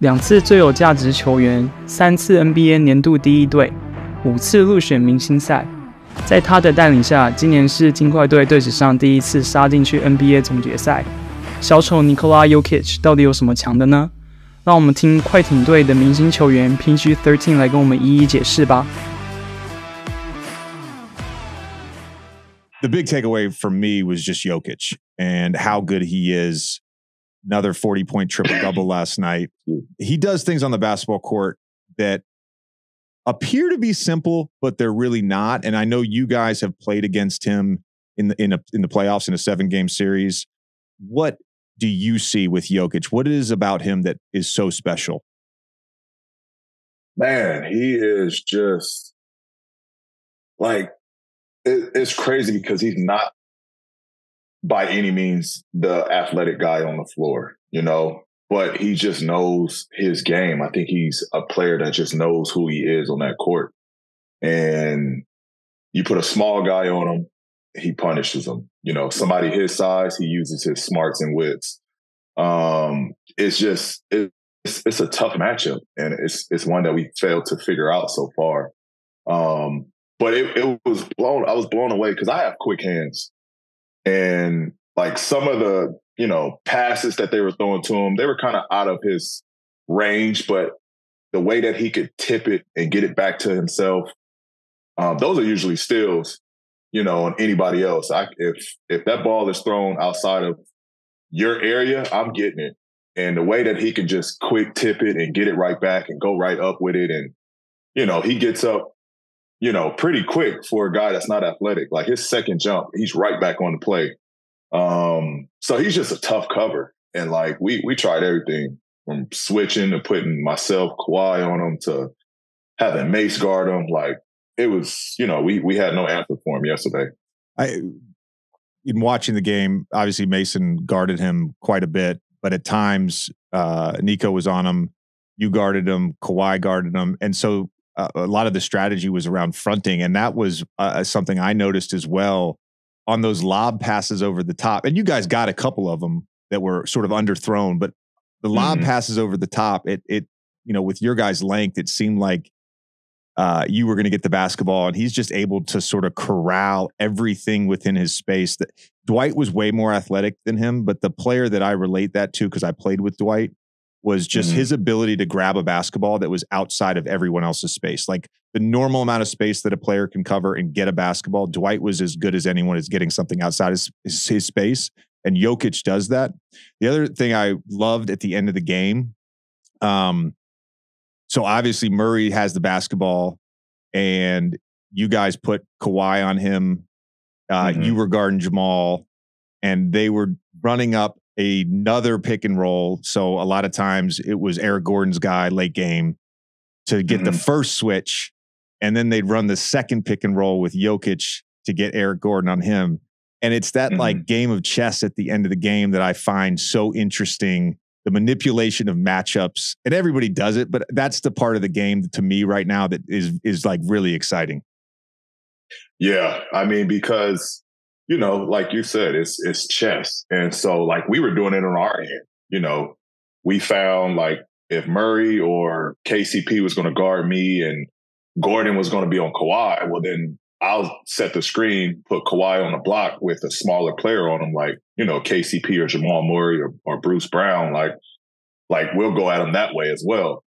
2次最有价值球员，3次 NBA 年度第一队，5次入选明星赛。在他的带领下，今年是金块队队史上第一次杀进去 NBA 总决赛。小丑 Nikola Jokic 到底有什么强的呢？让我们听快艇队的明星球员 PG13 来跟我们一一解释吧。The big takeaway from me was just Jokic and how good he is. Another 40-point triple-double last night. He does things on the basketball court that appear to be simple, but they're really not. And I know you guys have played against him in the playoffs in a 7-game series. What do you see with Jokic? What is about him that is so special? Man, he is just like, it's crazy because he's not by any means the athletic guy on the floor, you know, but he just knows his game. I think he's a player that just knows who he is on that court. And you put a small guy on him, he punishes him. You know, somebody his size, he uses his smarts and wits. It's a tough matchup, and it's one that we failed to figure out so far. But I was blown away because I have quick hands. And like some of the, you know, passes that they were throwing to him, they were kind of out of his range, but the way that he could tip it and get it back to himself, those are usually steals, you know, on anybody else. If that ball is thrown outside of your area, I'm getting it. And the way that he can just quick tip it and get it right back and go right up with it. And, you know, he gets up, you know, pretty quick for a guy that's not athletic. Like his second jump, he's right back on the play. So he's just a tough cover. And like we tried everything from switching to putting myself, Kawhi on him to having Mace guard him. Like it was, you know, we had no answer for him yesterday. In watching the game, obviously Mason guarded him quite a bit, but at times Nico was on him. You guarded him, Kawhi guarded him. And so a lot of the strategy was around fronting, and that was something I noticed as well on those lob passes over the top. And you guys got a couple of them that were sort of underthrown, but the lob passes over the top, it you know, with your guys' length, it seemed like you were going to get the basketball, and he's just able to sort of corral everything within his space. That Dwight was way more athletic than him, but the player that I relate that to, because I played with Dwight, was just his ability to grab a basketball that was outside of everyone else's space. Like the normal amount of space that a player can cover and get a basketball, Dwight was as good as anyone is getting something outside his space. And Jokic does that. The other thing I loved at the end of the game, so obviously Murray has the basketball and you guys put Kawhi on him. You were guarding Jamal, and they were running up another pick and roll. So a lot of times it was Eric Gordon's guy late game to get the first switch, and then they'd run the second pick and roll with Jokic to get Eric Gordon on him. And it's that like game of chess at the end of the game that I find so interesting, the manipulation of matchups, and everybody does it, but that's the part of the game to me right now that is like really exciting. Yeah. I mean, because you know, like you said, it's chess. And so like we were doing it on our end, you know, we found like if Murray or KCP was going to guard me and Gordon was going to be on Kawhi, well, then I'll set the screen, put Kawhi on the block with a smaller player on him, like, you know, KCP or Jamal Murray or Bruce Brown, like we'll go at him that way as well.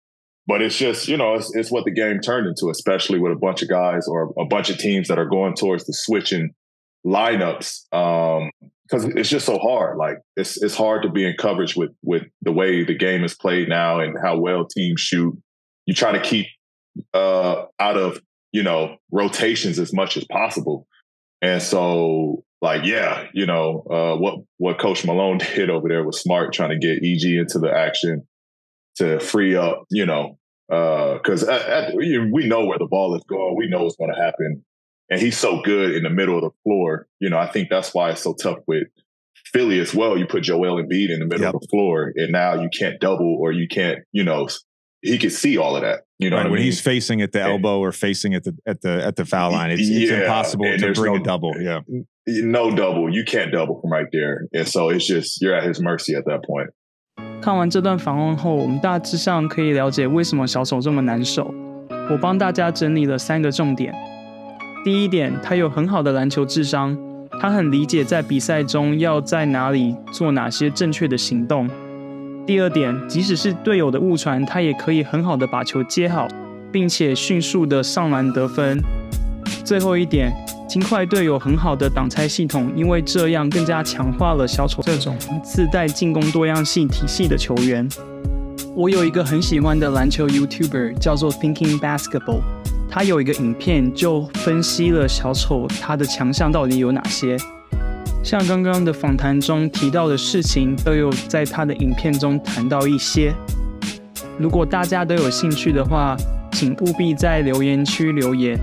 But it's just, you know, it's what the game turned into, especially with a bunch of guys or a bunch of teams that are going towards the switching lineups, because it's just so hard. Like it's hard to be in coverage with the way the game is played now and how well teams shoot. You try to keep out of, you know, rotations as much as possible. And so like, yeah, you know, what Coach Malone did over there was smart, trying to get EG into the action to free up, you know, because we know where the ball is going. We know what's going to happen. And he's so good in the middle of the floor. You know, I think that's why it's so tough with Philly as well. You put Joel Embiid in the middle of the floor, and now you can't double or you can't, you know, he can see all of that. You know what I mean? When he's facing at the elbow or facing at the foul line, it's impossible to bring a double. Yeah. No double. You can't double from right there. And so it's just, you're at his mercy at that point. 看完这段访问后，我们大致上可以了解为什么小丑这么难守。我帮大家整理了3个重点。第一点，他有很好的篮球智商，他很理解在比赛中要在哪里做哪些正确的行动。第二点，即使是队友的误传，他也可以很好的把球接好，并且迅速的上篮得分。最后一点，金块队有很好的挡拆系统，因为这样更加强化了小丑这种自带进攻多样性体系的球员。我有一个很喜欢的篮球 YouTuber 叫做 Thinking Basketball， 他有一个影片就分析了小丑他的强项到底有哪些，像刚刚的访谈中提到的事情都有在他的影片中谈到一些。如果大家都有兴趣的话，请务必在留言区留言，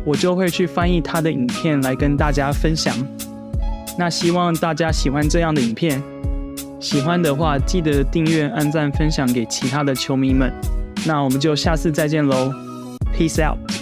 我就会去翻译他的影片来跟大家分享。那希望大家喜欢这样的影片，喜欢的话记得订阅、按赞、分享给其他的球迷们。那我们就下次再见喽 ，Peace out。